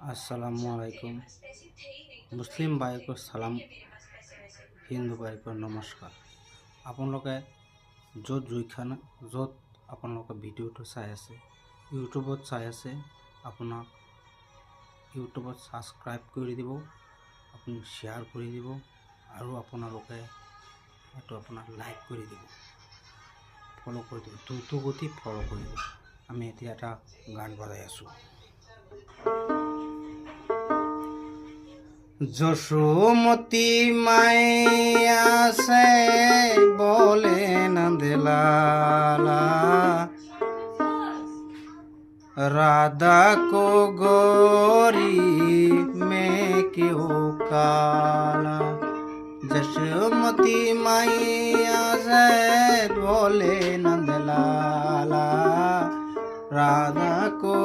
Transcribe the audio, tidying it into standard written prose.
আসসালামু আলাইকুম। মুছলিম ভাইকো সালাম, হিন্দু ভাইকো নমস্কাৰ। আপোনালোকে য'ত আপোনালোকে ভিডিঅ'টো চাই আছে, ইউটিউবত চাই আছে, আপোনাক ইউটিউবত ছাবস্ক্ৰাইব কৰি দিব, আপুনি শ্বেয়াৰ কৰি দিব আৰু আপোনালোকে এইটো আপোনাক লাইক কৰি দিব, ফ'ল' কৰি দিব, দ্ৰুতগতি ফ'ল' কৰিব। আমি এতিয়া এটা গান বজাই আছোঁ। যশোমতী মাইয়া से बोले नंदलाला, राधा को गोरी में क्यों काला। यशोमती मैया से बोले नंदलाला, राधा को